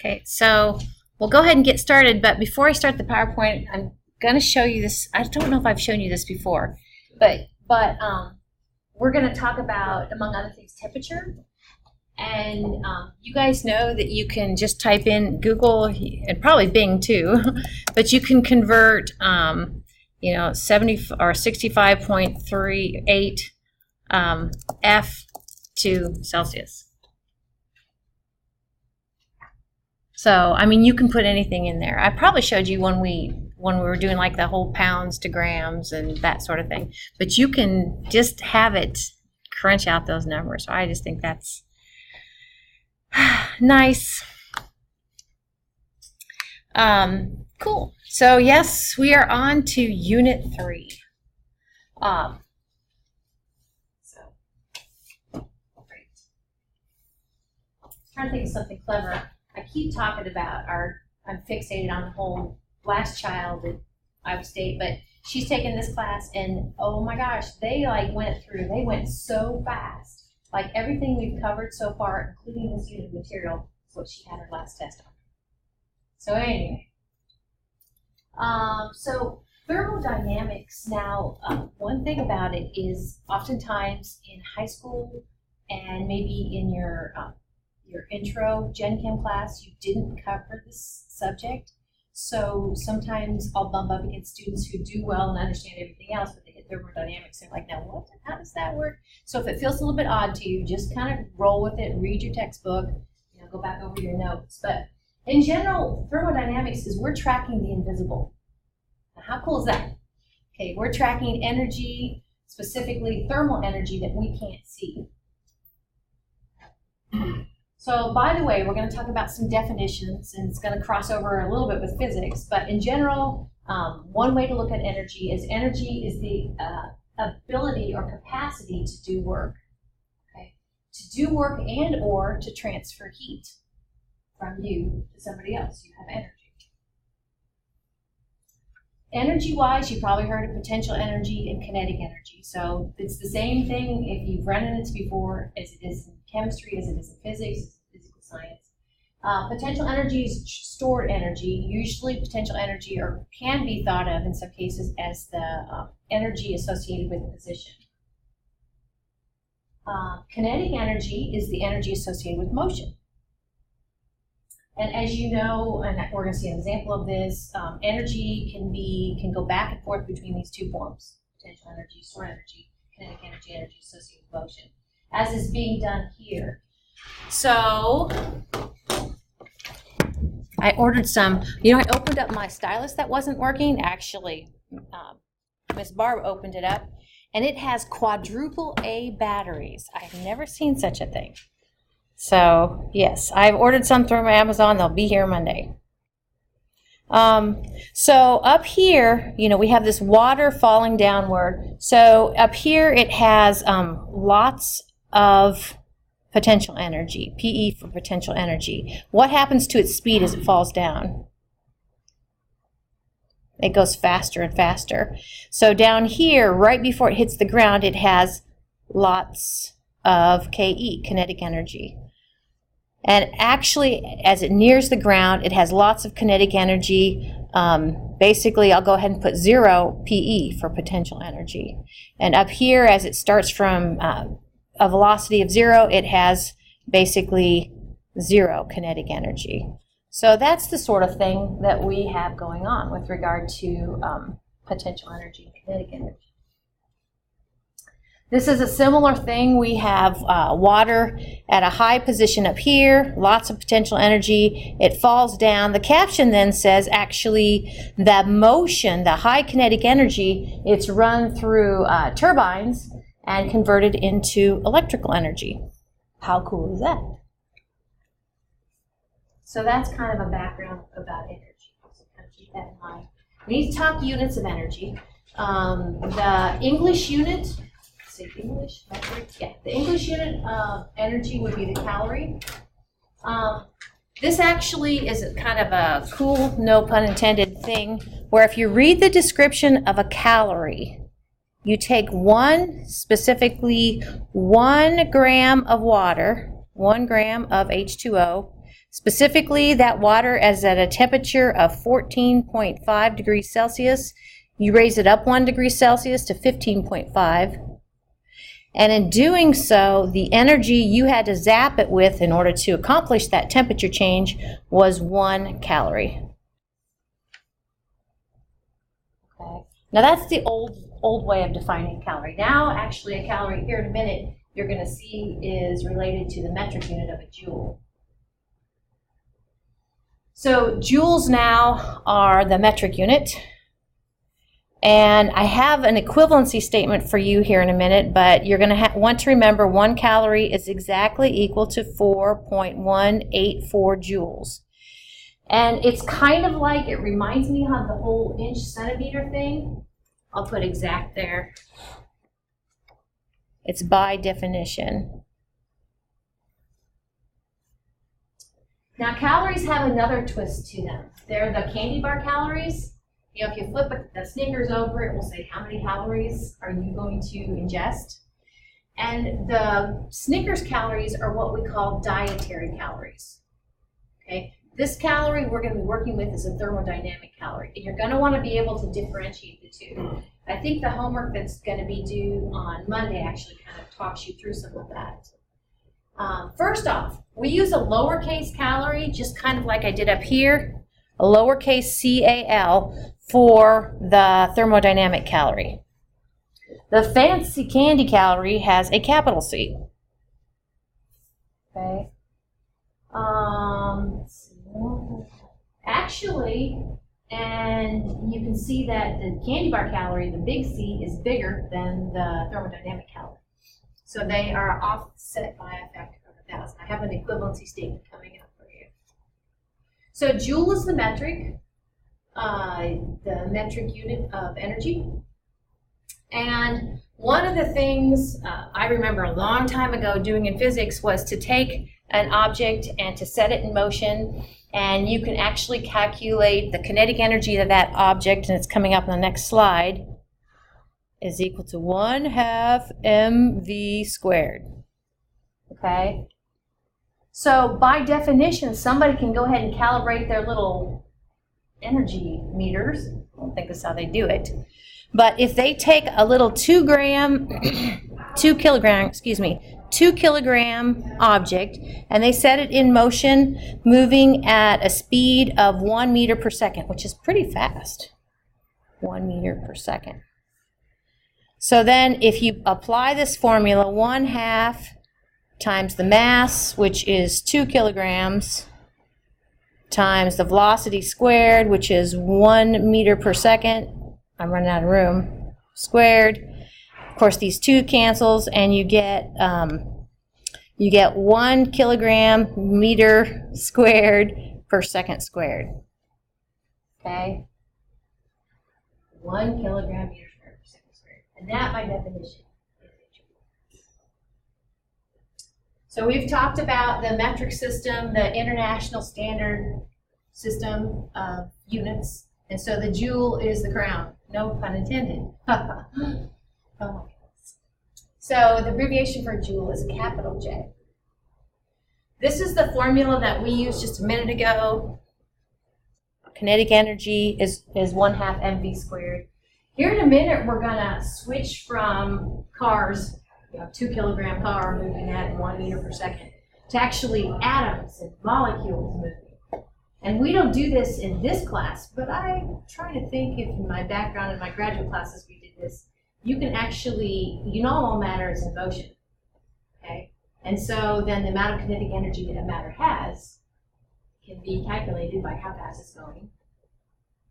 Okay, so we'll go ahead and get started, but before I start the PowerPoint, I'm going to show you this. I don't know if I've shown you this before, but we're going to talk about, among other things, temperature. And you guys know that you can just type in Google, and probably Bing too, but you can convert, 70 or 65.38 F to Celsius. So, I mean, you can put anything in there. I probably showed you when we were doing like the whole pounds to grams and that sort of thing. But you can just have it crunch out those numbers. So I just think that's nice. Cool. So yes, we are on to Unit 3. Great. Trying to think of something clever. I keep talking about I'm fixated on the whole last child at Iowa State, but she's taken this class and oh my gosh, they went so fast. Like everything we've covered so far, including this unit of material, is what she had her last test on. So anyway, so thermodynamics now, one thing about it is oftentimes in high school and maybe in your intro Gen Chem class, you didn't cover this subject. So sometimes I'll bump up against students who do well and understand everything else, but they hit thermodynamics and they're like, now what? How does that work? So if it feels a little bit odd to you, just kind of roll with it, read your textbook, go back over your notes. But in general, thermodynamics is we're tracking the invisible. Now, how cool is that? Okay, we're tracking energy, specifically thermal energy that we can't see. So, by the way, we're going to talk about some definitions, and it's going to cross over a little bit with physics. But in general, one way to look at energy is the ability or capacity to do work. Okay, to do work and or to transfer heat from you to somebody else. You have energy. Energy-wise, you probably heard of potential energy and kinetic energy. So it's the same thing if you've run into this before as it is in chemistry, as it is in physics, physical science. Potential energy is stored energy. Usually potential energy can be thought of in some cases as the energy associated with the position. Kinetic energy is the energy associated with motion. And as you know, and we're going to see an example of this, energy can go back and forth between these two forms: potential energy, stored energy, kinetic energy, energy associated with motion, as is being done here. So I ordered some. I opened up my stylus that wasn't working. Actually, Miss Barb opened it up, and it has quadruple A batteries. I've never seen such a thing. So, yes, I've ordered some through Amazon. They'll be here Monday. So up here, we have this water falling downward. So up here it has lots of potential energy, PE for potential energy. What happens to its speed as it falls down? It goes faster and faster. So down here, right before it hits the ground, it has lots of KE, kinetic energy. And actually, as it nears the ground, it has lots of kinetic energy. Basically, I'll go ahead and put 0 PE for potential energy. And up here, as it starts from a velocity of 0, it has basically 0 kinetic energy. So that's the sort of thing that we have going on with regard to potential energy and kinetic energy. This is a similar thing. We have water at a high position up here, lots of potential energy. It falls down. The caption then says actually the motion, the high kinetic energy, it's run through turbines and converted into electrical energy. How cool is that? So that's kind of a background about energy. So kind of keep that in mind. We need to talk units of energy. The English unit, English metric? Yeah, the English unit of energy would be the calorie. This actually is kind of a cool, no pun intended, thing where if you read the description of a calorie, you take specifically 1 gram of water, 1 gram of H2O, Specifically, that water is at a temperature of 14.5 degrees Celsius. You raise it up 1 degree Celsius to 15.5. And in doing so, the energy you had to zap it with in order to accomplish that temperature change was 1 calorie. Okay. Now that's the old way of defining a calorie. Now, actually, a calorie here in a minute, you're going to see is related to the metric unit of a joule. So joules now are the metric unit. And I have an equivalency statement for you here in a minute, but you're going to want to remember 1 calorie is exactly equal to 4.184 joules. And it's kind of like, it reminds me of the whole inch centimeter thing. I'll put exact there. It's by definition. Now calories have another twist to them. They're the candy bar calories. You know, if you flip the Snickers over, it will say how many calories are you going to ingest. And the Snickers calories are what we call dietary calories. Okay, this calorie we're going to be working with is a thermodynamic calorie, and you're going to want to be able to differentiate the two. I think the homework that's going to be due on Monday actually kind of talks you through some of that. First off, we use a lowercase calorie, just kind of like I did up here, a lowercase CAL for the thermodynamic calorie. The fancy candy calorie has a capital C. Okay. Actually, and you can see that the candy bar calorie, the big C, is bigger than the thermodynamic calorie. So they are offset by a factor of 1,000. I have an equivalency statement coming up for you. So joule is the metric unit of energy. And one of the things I remember a long time ago doing in physics was to take an object and to set it in motion, and you can actually calculate the kinetic energy of that object, and it's coming up on the next slide, is equal to 1/2 mv squared. Okay? So by definition, somebody can go ahead and calibrate their little energy meters. I don't think that's how they do it. But if they take a little 2 kilogram object and they set it in motion, moving at a speed of 1 meter per second, which is pretty fast, 1 meter per second. So then if you apply this formula, 1/2 times the mass, which is 2 kilograms, times the velocity squared, which is 1 meter per second, I'm running out of room, squared. Of course, these 2 cancels, and you get 1 kilogram meter squared per second squared. Okay? 1 kilogram meter squared per second squared. And that, by definition, is a joule. So we've talked about the metric system, the international standard system of units. And so the joule is the crown. No pun intended. Oh my goodness. So the abbreviation for joule is a capital J. This is the formula that we used just a minute ago. Kinetic energy is 1/2 mv squared. Here in a minute, we're going to switch from cars, 2 kilogram car moving at 1 meter per second, to actually atoms and molecules moving. And we don't do this in this class, but I'm trying to think if in my background in my graduate classes we did this. You can actually, all matter is in motion, okay? And so then the amount of kinetic energy that matter has can be calculated by how fast it's going.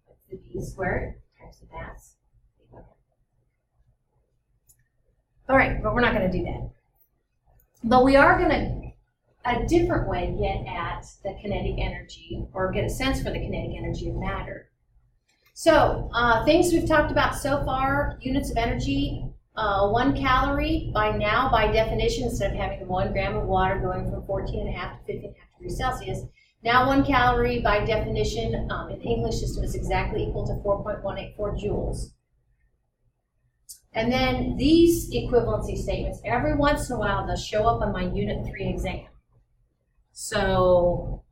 That's the v squared times the mass. Okay. All right, but we're not going to do that. But we are going to, a different way, get at the kinetic energy, or get a sense for the kinetic energy of matter. So things we've talked about so far, units of energy, 1 calorie by definition, instead of having 1 gram of water going from 14.5 to 15.5 degrees Celsius, now 1 calorie by definition in the English system is exactly equal to 4.184 joules. And then these equivalency statements, every once in a while, they'll show up on my Unit 3 exam. So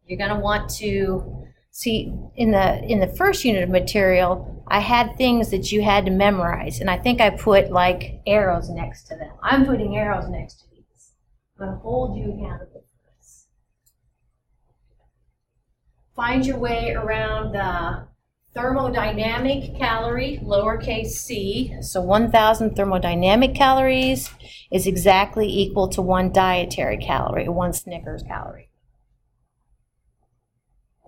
You're going to want to see in the first unit of material, I had things that you had to memorize, and I think I put like arrows next to them. I'm putting arrows next to these. I'm going to hold you accountable for this. Find your way around the thermodynamic calorie, lowercase c. So 1,000 thermodynamic calories is exactly equal to 1 dietary calorie, 1 Snickers calorie.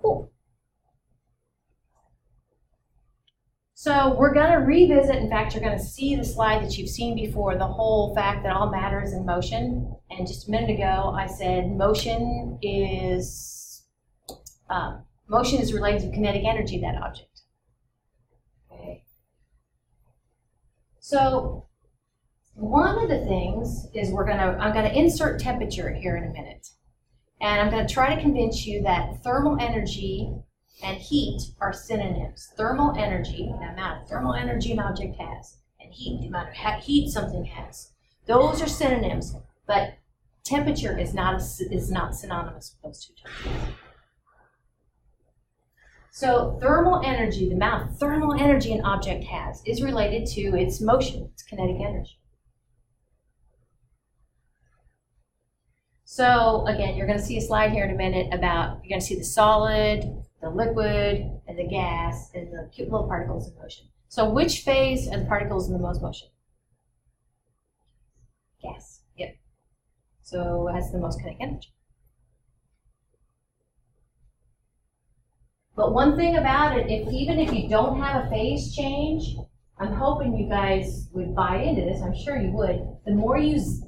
Cool. So we're going to revisit, in fact, you're going to see the slide that you've seen before, the whole fact that all matter is in motion. And just a minute ago, I said motion is related to kinetic energy of that object. Okay. So one of the things is I'm going to insert temperature here in a minute. And I'm going to try to convince you that thermal energy and heat are synonyms. Thermal energy, the amount of thermal energy an object has, and heat, the amount of heat something has. Those are synonyms, but temperature is not synonymous with those two terms. So thermal energy, the amount of thermal energy an object has, is related to its motion, its kinetic energy. So again, you're going to see a slide here in a minute about, you're going to see the solid, the liquid, and the gas, and the cute little particles in motion. So which phase are the particles in the most motion? Gas, yep. So it has the most kinetic energy. But one thing about it, even if you don't have a phase change, I'm hoping you guys would buy into this, I'm sure you would. The more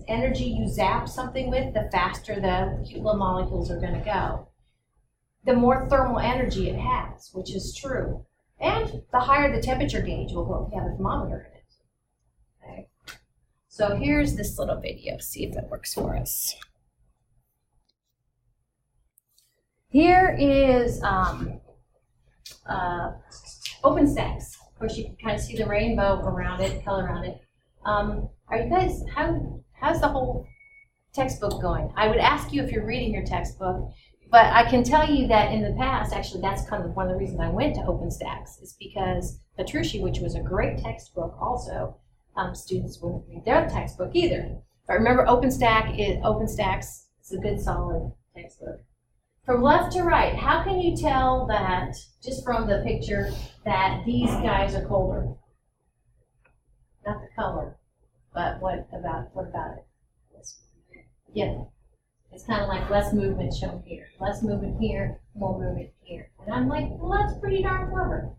energy you zap something with, the faster the cute little molecules are going to go. The more thermal energy it has, which is true. And the higher the temperature gauge will go if you have a thermometer in it. Okay. So here's this little video, see if that works for us. Here is OpenStax. Of course, you can kind of see the rainbow around it, color around it. Are you guys, how's the whole textbook going? I would ask you if you're reading your textbook, but I can tell you that in the past, actually, that's kind of one of the reasons I went to OpenStax, is because Petrucci, which was a great textbook also, students wouldn't read their textbook either. But remember, OpenStax is a good, solid textbook. From left to right, how can you tell that, just from the picture, that these guys are colder? Not the color, but what about it? Yeah, it's kind of like less movement shown here. Less movement here, more movement here. And I'm like, well, that's pretty darn clever.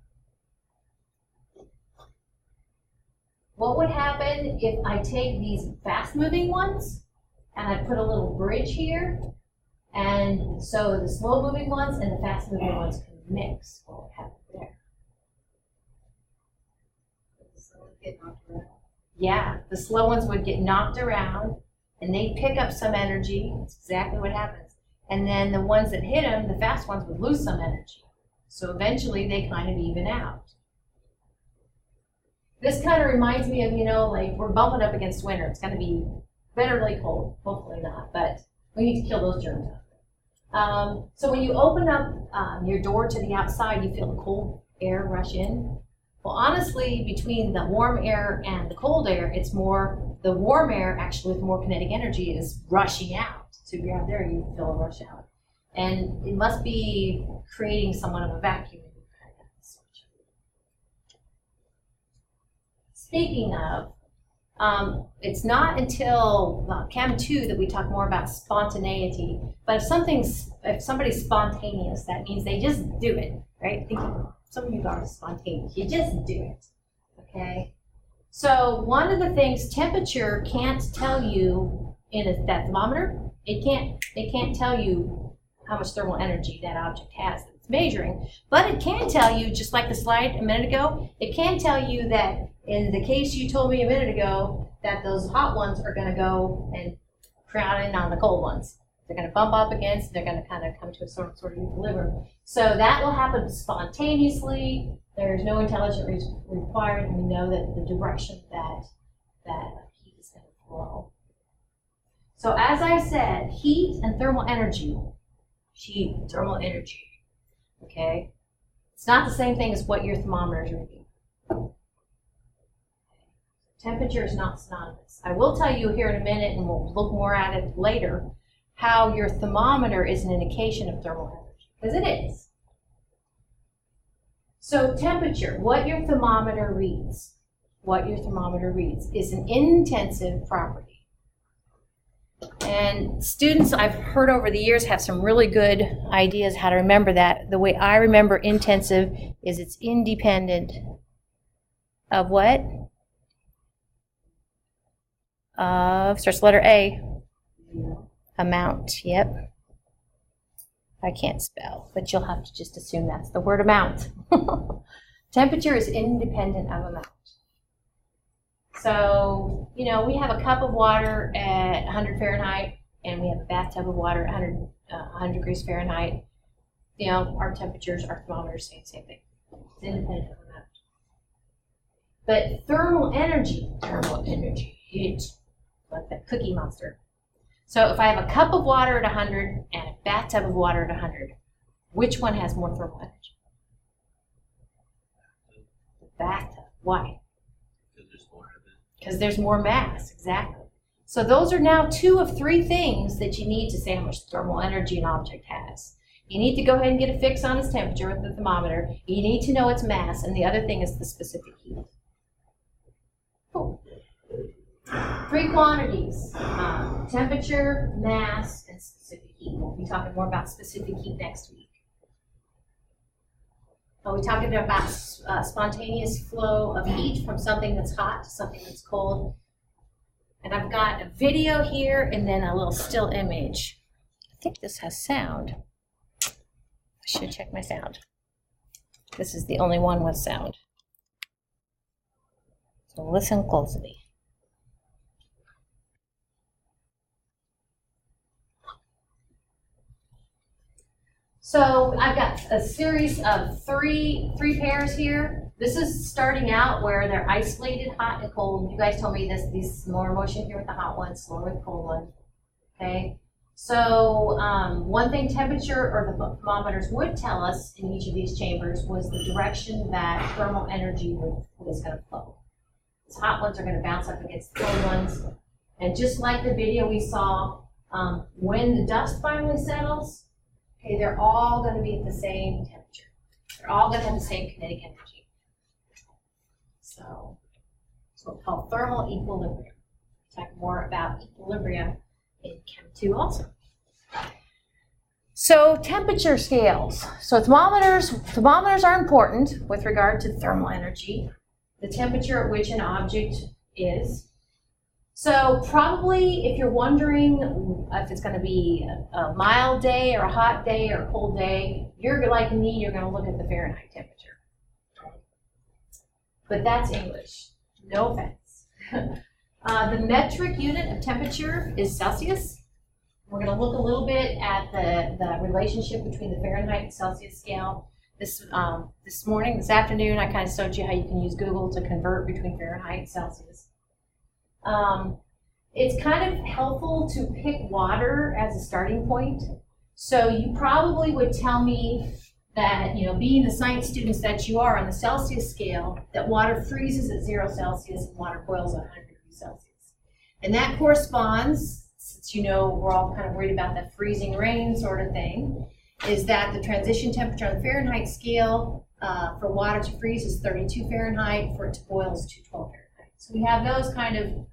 What would happen if I take these fast-moving ones and I put a little bridge here? And so the slow-moving ones and the fast-moving ones can mix. What would happen there? Yeah, the slow ones would get knocked around, and they'd pick up some energy. That's exactly what happens. And then the ones that hit them, the fast ones, would lose some energy. So eventually they kind of even out. This kind of reminds me of, like we're bumping up against winter. It's going to be bitterly cold. Hopefully not, but we need to kill those germs out. So when you open up your door to the outside, you feel the cold air rush in. Well, honestly, between the warm air and the cold air, it's more, the warm air actually with more kinetic energy is rushing out. So if you're out there, you feel a rush out. And it must be creating somewhat of a vacuum. Speaking of, it's not until Chem 2 that we talk more about spontaneity. But if somebody's spontaneous, that means they just do it, right? Some of you are spontaneous. You just do it, okay? So one of the things temperature can't tell you in that thermometer. It can't tell you how much thermal energy that object has that it's measuring. But it can tell you, just like the slide a minute ago, it can tell you that in the case you told me a minute ago, that those hot ones are going to go and crowd in on the cold ones. They're going to bump up against, they're going to kind of come to a sort of equilibrium. So that will happen spontaneously. There's no intelligent reason required, and we know that the direction that heat is going to flow. So as I said, heat and thermal energy heat, thermal energy, okay? It's not the same thing as what your thermometer is reading. Temperature is not synonymous. I will tell you here in a minute, and we'll look more at it later, how your thermometer is an indication of thermal energy, because it is. So temperature, what your thermometer reads, is an intensive property. And students, I've heard over the years, have some really good ideas how to remember that. The way I remember intensive is it's independent of what? Starts with letter A. Amount, yep. I can't spell, but you'll have to just assume that's the word amount. Temperature is independent of amount. So, you know, we have a cup of water at 100 Fahrenheit, and we have a bathtub of water at 100 degrees Fahrenheit. You know, our temperatures, our thermometers say the same thing. It's independent of amount. But thermal energy, heat, like that Cookie Monster. So if I have a cup of water at 100 and a bathtub of water at 100, which one has more thermal energy? The bathtub. Why? Because there's more mass, exactly. So those are now 2 of 3 things that you need to say how much thermal energy an object has. You need to go ahead and get a fix on its temperature with the thermometer. You need to know its mass, and the other thing is the specific heat. Cool. 3 quantities, temperature, mass, and specific heat. We'll be talking more about specific heat next week. We're talking about spontaneous flow of heat from something that's hot to something that's cold. And I've got a video here and then a little still image. I think this has sound. I should check my sound. This is the only one with sound. So listen closely. So I've got a series of three pairs here. This is starting out where they're isolated, hot and cold. You guys told me these more motion here with the hot one, slower with the cold one. Okay. So one thing temperature or the thermometers would tell us in each of these chambers was the direction that thermal energy was going to flow. These hot ones are going to bounce up against the cold ones. And just like the video we saw, when the dust finally settles, okay, they're all going to be at the same temperature. They're all going to have the same kinetic energy. So it's what we call thermal equilibrium. We'll talk more about equilibrium in Chem 2 also. So temperature scales. So thermometers are important with regard to thermal energy, the temperature at which an object is. So probably if you're wondering if it's going to be a mild day or a hot day or a cold day, you're like me, you're going to look at the Fahrenheit temperature. But that's English, no offense. The metric unit of temperature is Celsius. We're going to look a little bit at the relationship between the Fahrenheit and Celsius scale. This afternoon, I kind of showed you how you can use Google to convert between Fahrenheit and Celsius. It's kind of helpful to pick water as a starting point. So you probably would tell me that, you know, being the science students that you are on the Celsius scale, that water freezes at 0 Celsius and water boils at 100 degrees Celsius. And that corresponds, since you know we're all kind of worried about that freezing rain sort of thing, is that the transition temperature on the Fahrenheit scale for water to freeze is 32 Fahrenheit, for it to boil is 212 Fahrenheit. So we have those kind of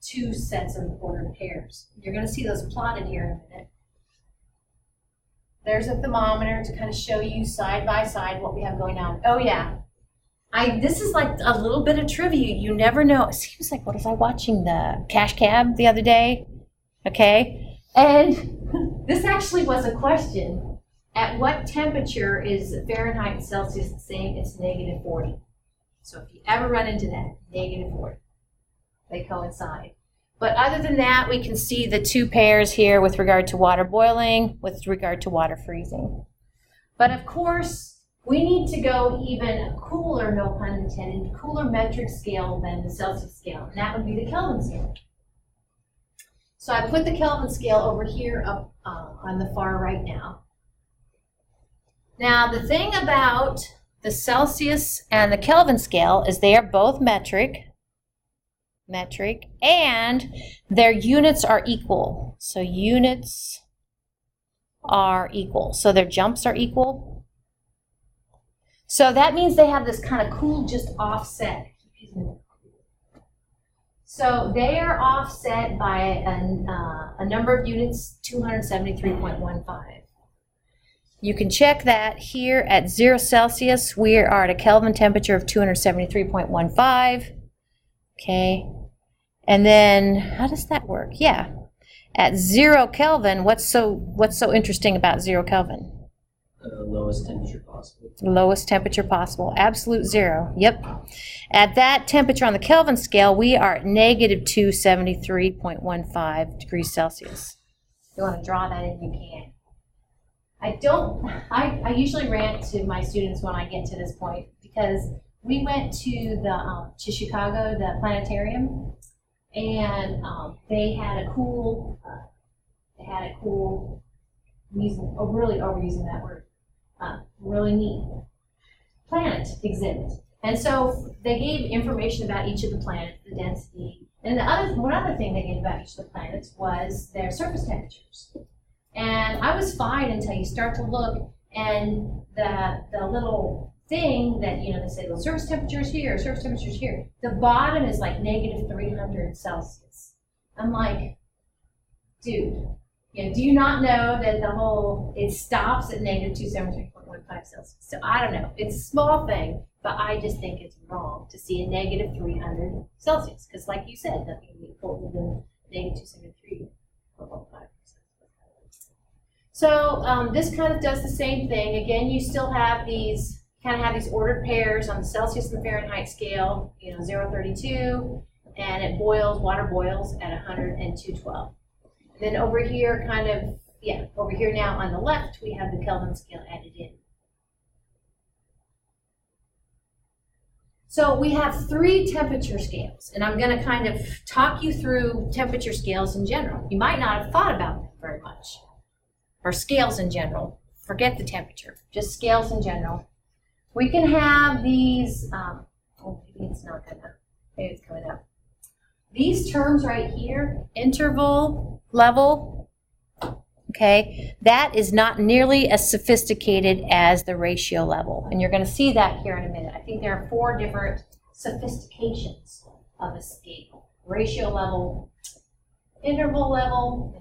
2 sets of ordered pairs. You're going to see those plotted here in a minute. There's a thermometer to kind of show you side by side what we have going on. Oh yeah, this is like a little bit of trivia. You never know. It seems like, what was I watching, the Cash Cab the other day? Okay, and this actually was a question. At what temperature is Fahrenheit and Celsius the same? It's -40. So if you ever run into that, -40. They coincide. But other than that, we can see the 2 pairs here with regard to water boiling, with regard to water freezing. But of course, we need to go even cooler, no pun intended, cooler metric scale than the Celsius scale, and that would be the Kelvin scale. So I put the Kelvin scale over here up on the far right now. Now, the thing about the Celsius and the Kelvin scale is they are both metric, and their units are equal. So units are equal. So their jumps are equal. So that means they have this kind of cool just offset. So they are offset by a number of units, 273.15. You can check that here at 0 Celsius. We are at a Kelvin temperature of 273.15. Okay. And then how does that work? Yeah. At 0 Kelvin, what's so interesting about 0 Kelvin? Lowest temperature possible. Lowest temperature possible. Absolute zero. Yep. At that temperature on the Kelvin scale, we are at negative 273.15 degrees Celsius. If you want to draw that in, you can. I usually rant to my students when I get to this point, because we went to Chicago, the planetarium, and they had a cool really overusing that word, really neat planet exhibit. And so they gave information about each of the planets, the density, and one other thing they gave about each of the planets was their surface temperatures. And I was fine until you start to look, and the little thing that, they say, well, surface temperatures here, surface temperatures here. The bottom is like negative 300 Celsius. I'm like, dude, do you not know that it stops at negative 273.15 Celsius? So I don't know. It's a small thing, but I just think it's wrong to see a negative 300 Celsius. Because like you said, nothing can be colder than negative 273.15. So this kind of does the same thing. Again, you still have these ordered pairs on the Celsius and Fahrenheit scale, 032, and water boils at 100 and 212. Then over here over here now on the left, we have the Kelvin scale added in. So we have 3 temperature scales, and I'm going to kind of talk you through temperature scales in general. You might not have thought about them very much. Or scales in general. Forget the temperature, just scales in general. We can have these, maybe it's not gonna, maybe it's coming up. These terms right here, interval, level, okay, that is not nearly as sophisticated as the ratio level. And you're gonna see that here in a minute. I think there are 4 different sophistications of a scale. Ratio level, interval level.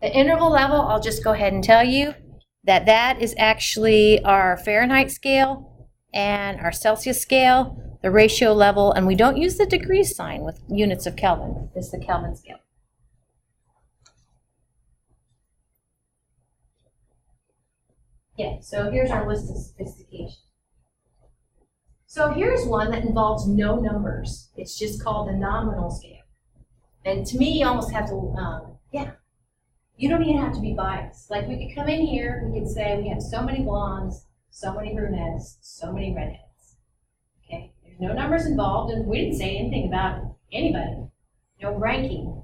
The interval level, I'll just go ahead and tell you that is actually our Fahrenheit scale and our Celsius scale, the ratio level, and we don't use the degree sign with units of Kelvin. This is the Kelvin scale. Yeah, so here's our list of sophistication. So here's one that involves no numbers. It's just called the nominal scale. And to me, you almost have to, you don't even have to be biased. Like we could come in here, we could say we have so many blondes, so many brunettes, so many redheads. Okay, there's no numbers involved, and we didn't say anything about anybody. No ranking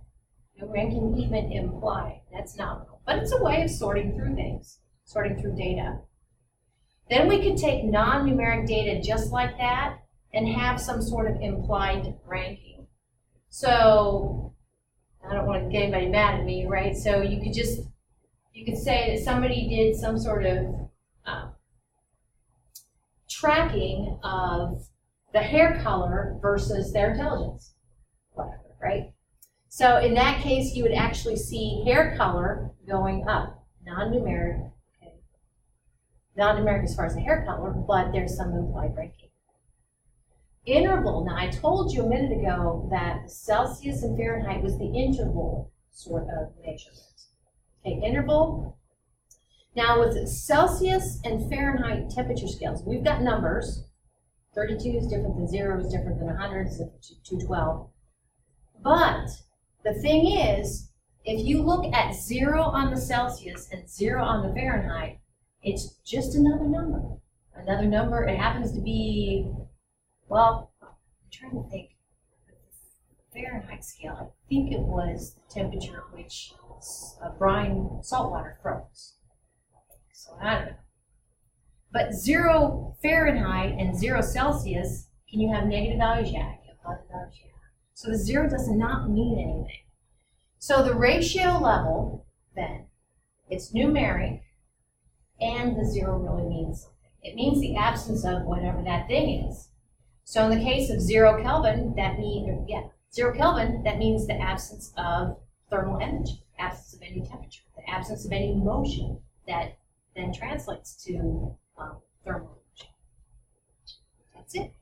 even implied. That's nominal. But it's a way of sorting through things, sorting through data. Then we could take non-numeric data just like that and have some sort of implied ranking. So I don't want to get anybody mad at me, right? So you could say that somebody did some sort of tracking of the hair color versus their intelligence, whatever, right? So in that case, you would actually see hair color going up, non-numeric, okay? Non-numeric as far as the hair color, but there's some implied ranking. Interval, now I told you a minute ago that the Celsius and Fahrenheit was the interval sort of measurement. Okay, interval. Now with Celsius and Fahrenheit temperature scales, we've got numbers. 32 is different than 0, is different than 100, is different than 212. But the thing is, if you look at 0 on the Celsius and 0 on the Fahrenheit, it's just another number. Another number, it happens to be, well, I'm trying to think. The Fahrenheit scale, I think it was the temperature at which brine saltwater froze. So I don't know. But 0 Fahrenheit and 0 Celsius, can you have negative values? Yeah. Can you have positive values? Yeah. So the 0 does not mean anything. So the ratio level, then, it's numeric, and the 0 really means something. It means the absence of whatever that thing is. So in the case of 0 Kelvin, that means, 0 Kelvin, that means the absence of thermal energy, absence of any temperature, the absence of any motion that then translates to thermal energy. That's it.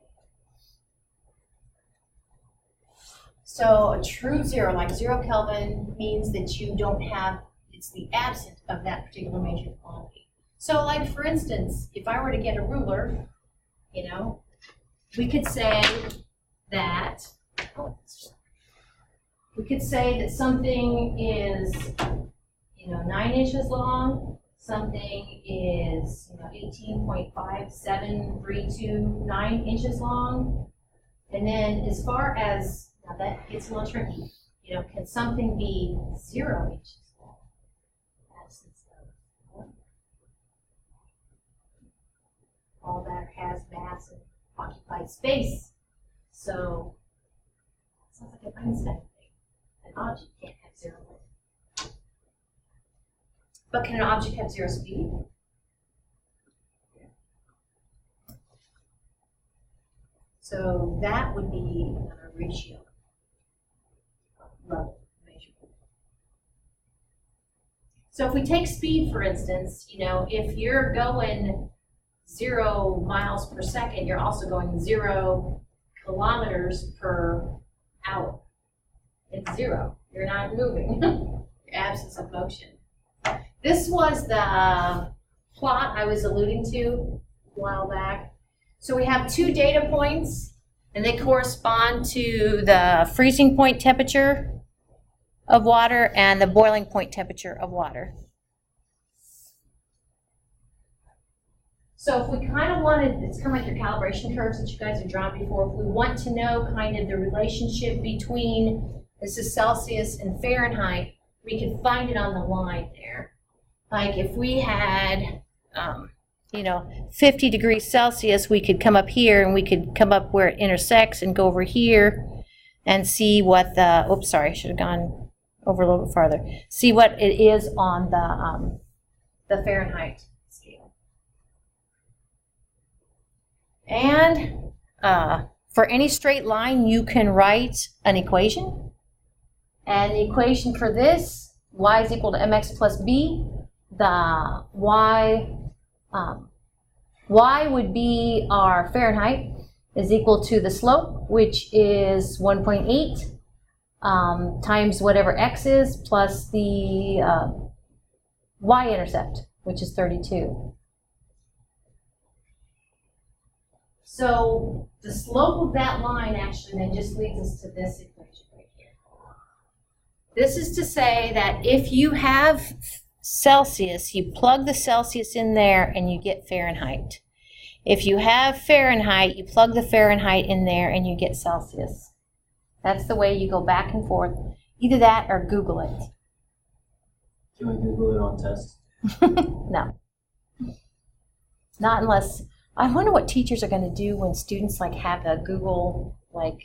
So a true 0, like 0 Kelvin, means that you don't have, it's the absence of that particular major quantity. So like for instance, if I were to get a ruler, you know, we could say that, something is, 9 inches long, something is, 18.57329 inches long, and then as far as, now that gets a little tricky, can something be 0 inches long? All that has mass and occupied space. So, it sounds like an Einstein thing. An object can't have 0 length. But can an object have 0 speed? So that would be a ratio level measurement. So if we take speed, for instance, if you're going 0 miles per second, you're also going 0 kilometers per hour. It's 0. You're not moving. Absence of motion. This was the plot I was alluding to a while back. So we have 2 data points, and they correspond to the freezing point temperature of water and the boiling point temperature of water. So if we kind of wanted, it's kind of like your calibration curves that you guys have drawn before, if we want to know kind of the relationship between, this is Celsius and Fahrenheit, we could find it on the line there. Like if we had, 50 degrees Celsius, we could come up here and we could come up where it intersects and go over here and see what the, oops, sorry, I should have gone over a little bit farther. See what it is on the Fahrenheit scale. And for any straight line, you can write an equation. And the equation for this, y is equal to mx plus b. The y would be our Fahrenheit is equal to the slope, which is 1.8 times whatever x is, plus the y-intercept, which is 32. So the slope of that line actually then just leads us to this equation right here. This is to say that if you have Celsius, you plug the Celsius in there and you get Fahrenheit. If you have Fahrenheit, you plug the Fahrenheit in there and you get Celsius. That's the way you go back and forth. Either that or Google it. Can we Google it on test? No. Not unless, I wonder what teachers are going to do when students have a Google in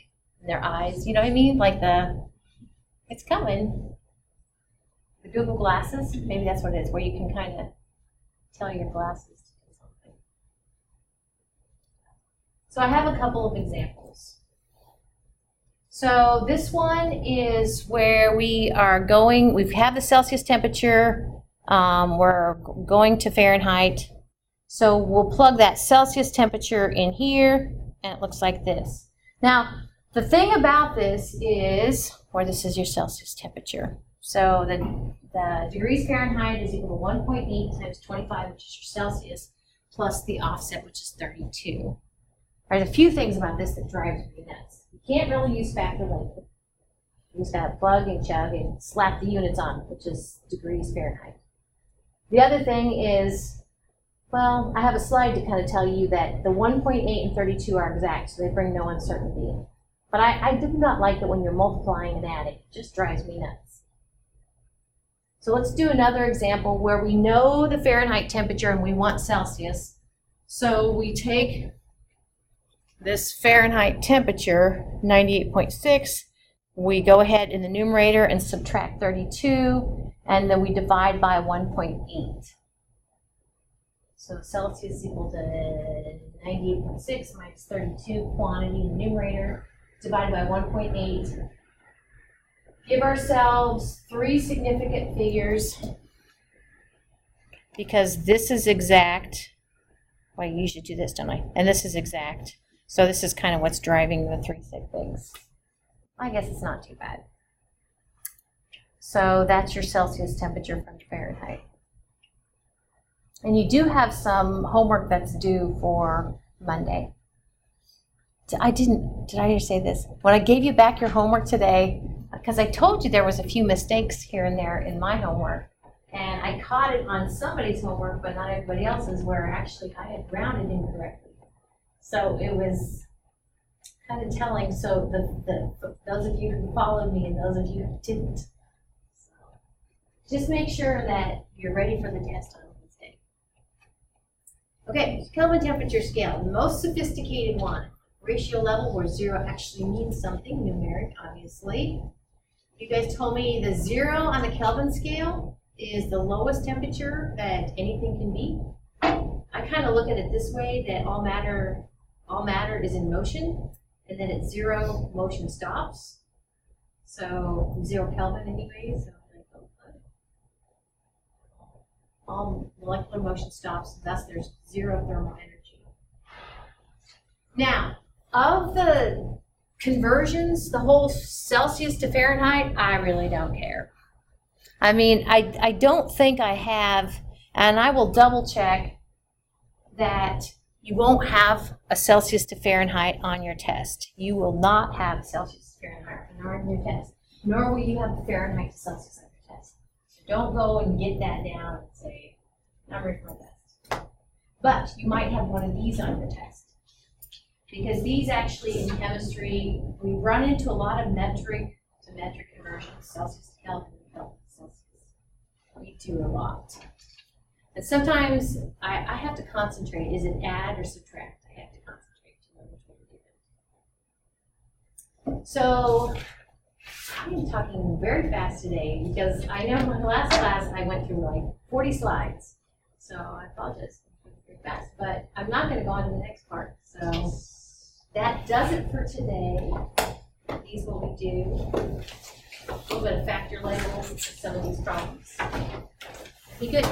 their eyes. You know what I mean? It's coming. The Google glasses, maybe that's what it is, where you can kind of tell your glasses to do something. So I have a couple of examples. So this one is where we are going, we have the Celsius temperature, we're going to Fahrenheit. So we'll plug that Celsius temperature in here, and it looks like this. Now, the thing about this is, where this is your Celsius temperature. So the degrees Fahrenheit is equal to 1.8 times 25, which is your Celsius, plus the offset, which is 32. There's a few things about this that drives me nuts. You can't really use factor length. You just gotta plug and chug and slap the units on, which is degrees Fahrenheit. The other thing is, well, I have a slide to kind of tell you that the 1.8 and 32 are exact, so they bring no uncertainty. But I do not like it when you're multiplying and adding. It just drives me nuts. So let's do another example where we know the Fahrenheit temperature and we want Celsius. So we take this Fahrenheit temperature, 98.6, we go ahead in the numerator and subtract 32, and then we divide by 1.8. So Celsius is equal to 98.6 minus 32, quantity in the numerator, divided by 1.8. Give ourselves 3 significant figures, because this is exact. Well, I usually do this, don't I? And this is exact. So this is kind of what's driving the 3 sig figs. I guess it's not too bad. So that's your Celsius temperature from Fahrenheit. And you do have some homework that's due for Monday. Did I say this? When I gave you back your homework today, because I told you there was a few mistakes here and there in my homework, and I caught it on somebody's homework, but not everybody else's, where actually I had rounded incorrectly. So it was kind of telling. So those of you who followed me and those of you who didn't. So just make sure that you're ready for the test on Wednesday. Okay, Kelvin temperature scale, the most sophisticated one. Ratio level where 0 actually means something, numeric, obviously. You guys told me the 0 on the Kelvin scale is the lowest temperature that anything can be. I kind of look at it this way, that all matter is in motion, and then at 0, motion stops. So 0 Kelvin anyway, so all molecular motion stops, thus there's 0 thermal energy. Now, of the conversions, the whole Celsius to Fahrenheit, I really don't care. I mean, I don't think I have, and I will double check that you won't have a Celsius to Fahrenheit on your test. You will not have a Celsius to Fahrenheit on your test, nor will you have the Fahrenheit to Celsius on your test. So don't go and get that down and say, I'm ready for my test. But you might have one of these on your test. Because these actually in chemistry, we run into a lot of metric to metric conversions, Celsius to Kelvin, Kelvin to Celsius. We do a lot. And sometimes I have to concentrate. Is it add or subtract? I have to concentrate to know which way to do it. So I'm talking very fast today because I know in my last class I went through like 40 slides. So I apologize for very fast, but I'm not going to go on to the next part. So that does it for today. These what we do. A little bit of factor labels for some of these problems. Be good.